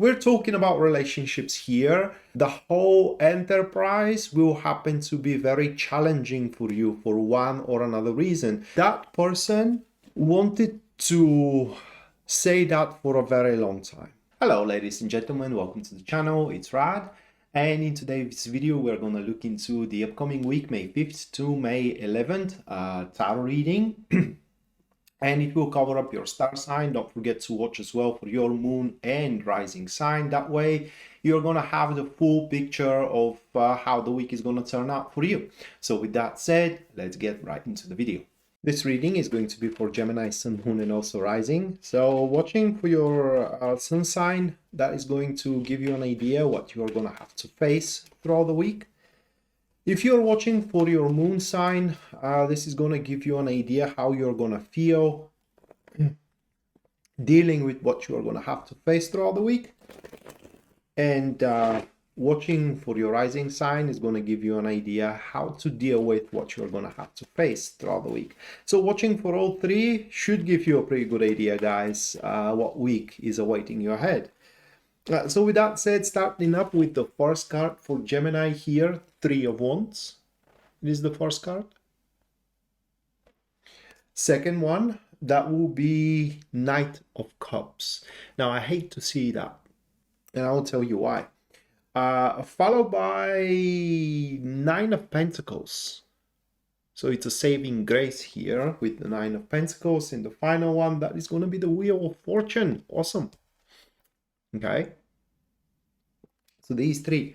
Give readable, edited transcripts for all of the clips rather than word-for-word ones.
We're talking about relationships here. The whole enterprise will happen to be very challenging for you for one or another reason. That person wanted to say that for a very long time. Hello, ladies and gentlemen, welcome to the channel. It's Rad. And in today's video, we're going to look into the upcoming week, May 5th to May 11th, tarot reading. And it will cover up your star sign. Don't forget to watch as well for your moon and rising sign. That way you're going to have the full picture of how the week is going to turn out for you. So with that said, let's get right into the video. This reading is going to be for Gemini, Sun, Moon, and also Rising. So watching for your Sun sign, that is going to give you an idea what you are going to have to face throughout the week. If you're watching for your moon sign, this is going to give you an idea how you're going to feel dealing with what you're going to have to face throughout the week. And watching for your rising sign is going to give you an idea how to deal with what you're going to have to face throughout the week. So watching for all three should give you a pretty good idea, guys, what week is awaiting you ahead. So with that said, starting up with the first card for Gemini here, Three of Wands. This is the first card. Second one, that will be Knight of Cups. Now, I hate to see that, and I'll tell you why. Followed by Nine of Pentacles. So it's a saving grace here with the Nine of Pentacles. And the final one, that is going to be the Wheel of Fortune. Awesome. Okay. So these three.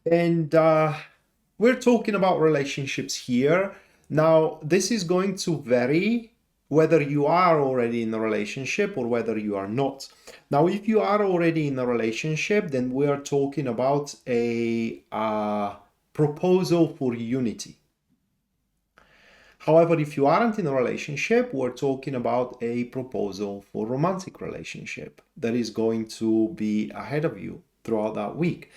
And we're talking about relationships here. Now, this is going to vary whether you are already in a relationship or whether you are not. Now, if you are already in a relationship, then we are talking about a proposal for unity. However, if you aren't in a relationship, we're talking about a proposal for romantic relationship that is going to be ahead of you throughout that week.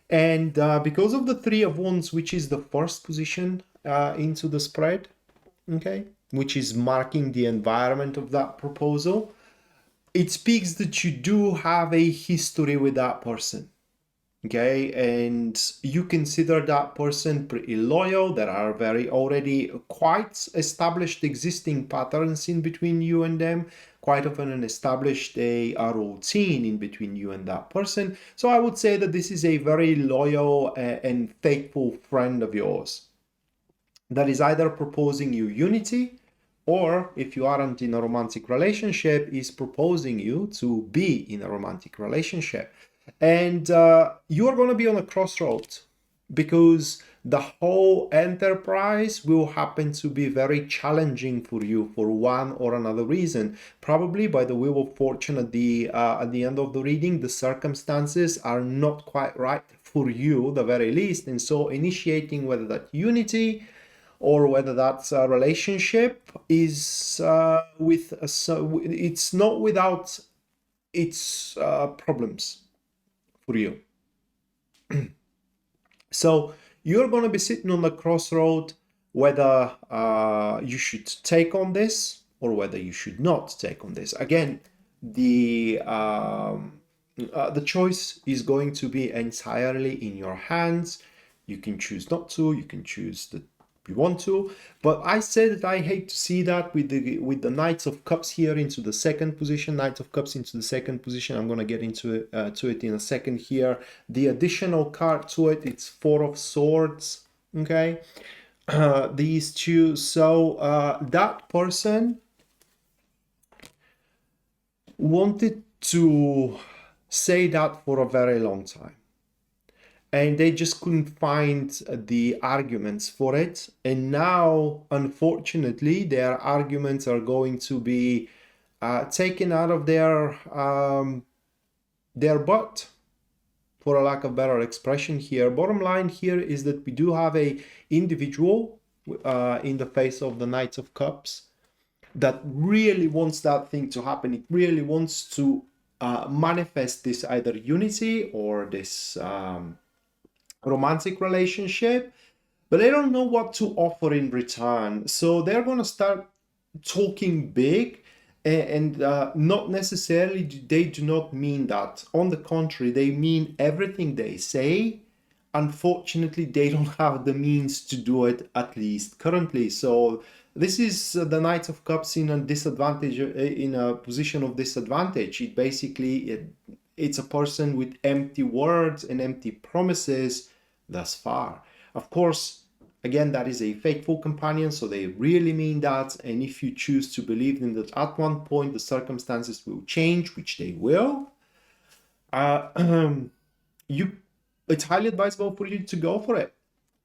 And because of the Three of Wands, which is the first position into the spread, okay, which is marking the environment of that proposal, it speaks that you do have a history with that person. Okay, and you consider that person pretty loyal. There are very already quite established existing patterns in between you and them, quite often an established a routine in between you and that person. So I would say that this is a very loyal and faithful friend of yours that is either proposing you unity, or if you aren't in a romantic relationship, is proposing you to be in a romantic relationship. And you are going to be on a crossroad because the whole enterprise will happen to be very challenging for you for one or another reason. Probably by the Wheel of Fortune at the end of the reading, the circumstances are not quite right for you, the very least. And so initiating whether that unity or whether that's a relationship is it's not without its problems for you. So you're going to be sitting on the crossroad whether you should take on this or whether you should not take on this. Again, the choice is going to be entirely in your hands. You can choose not to, you can choose that you want to, but I said that I hate to see that with the Knights of Cups here into the second position. Knight of Cups into the second position. I'm going to get into it in a second here. The additional card to it, it's Four of Swords. Okay, these two. So that person wanted to say that for a very long time, and they just couldn't find the arguments for it. And now, unfortunately, their arguments are going to be taken out of their butt, for a lack of better expression here. Bottom line here is that we do have a individual in the face of the Knight of Cups that really wants that thing to happen. It really wants to manifest this either unity or this romantic relationship, but they don't know what to offer in return. So they're going to start talking big, and not necessarily they do not mean that. On the contrary, they mean everything they say. Unfortunately, they don't have the means to do it, at least currently. So this is the Knight of Cups in a disadvantage, in a position of disadvantage. It's a person with empty words and empty promises thus far. Of course, again, that is a faithful companion, so they really mean that. And if you choose to believe in that at one point the circumstances will change, which they will, you it's highly advisable for you to go for it.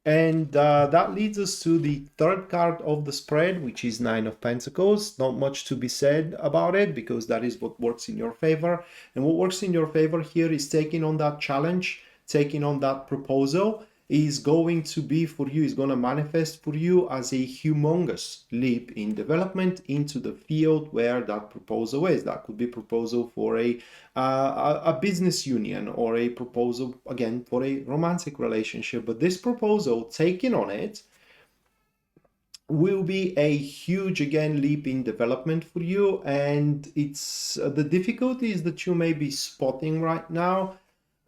And that leads us to the third card of the spread, which is Nine of Pentacles. Not much to be said about it because that is what works in your favor. And what works in your favor here is taking on that challenge, taking on that proposal is going to be for you, is going to manifest for you as a humongous leap in development into the field where that proposal is. That could be proposal for a business union or a proposal, again, for a romantic relationship. But this proposal, taking on it, will be a huge, again, leap in development for you. And it's the difficulties that you may be spotting right now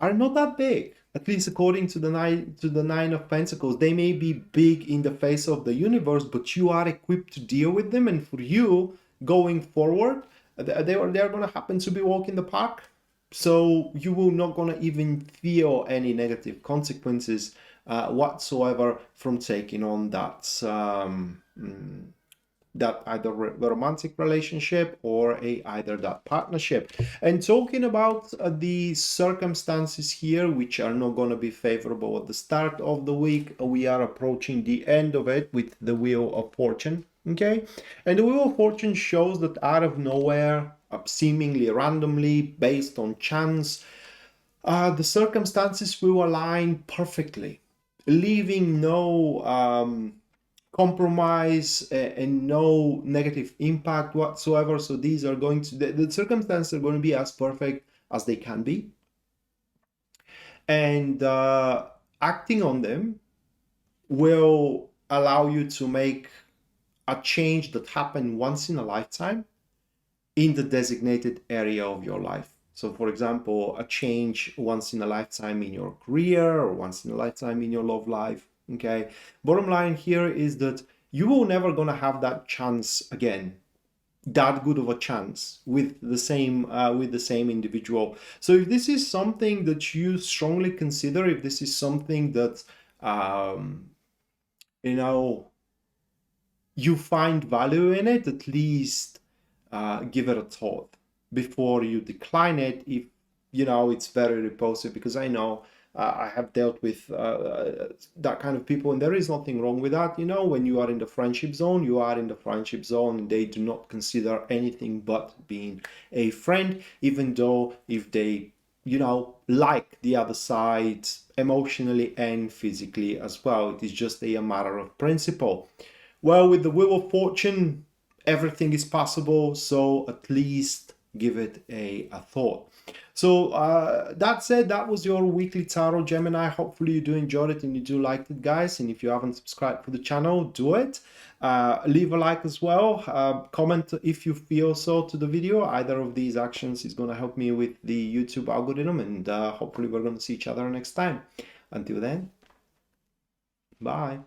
are not that big, at least according to the Nine of Pentacles. They may be big in the face of the universe, but you are equipped to deal with them. And for you, going forward, they're going to happen to be walking the park. So you will not going to even feel any negative consequences whatsoever from taking on that that either romantic relationship or either that partnership. And talking about the circumstances here, which are not going to be favorable at the start of the week, we are approaching the end of it with the Wheel of Fortune. Okay, and the Wheel of Fortune shows that out of nowhere, seemingly randomly, based on chance, the circumstances will align perfectly, leaving no compromise and no negative impact whatsoever. So these are going to, the circumstances are going to be as perfect as they can be. And acting on them will allow you to make a change that happened once in a lifetime in the designated area of your life. So for example, a change once in a lifetime in your career or once in a lifetime in your love life. Okay, bottom line here is that you will never gonna have that chance again, that good of a chance with the same individual. So if this is something that you strongly consider, if this is something that you know, you find value in it, at least give it a thought before you decline it if you know it's very repulsive. Because I know I have dealt with that kind of people, and there is nothing wrong with that. You know, when you are in the friendship zone, you are in the friendship zone, and they do not consider anything but being a friend, even though if they, you know, like the other side emotionally and physically as well. It is just a matter of principle. Well, with the Wheel of Fortune, everything is possible, so at least give it a thought. So that said, that was your weekly tarot, Gemini. Hopefully you do enjoy it and you do like it, guys. And if you haven't subscribed to the channel, do it. Leave a like as well. Comment if you feel so to the video. Either of these actions is going to help me with the YouTube algorithm, and hopefully we're going to see each other next time. Until then, bye.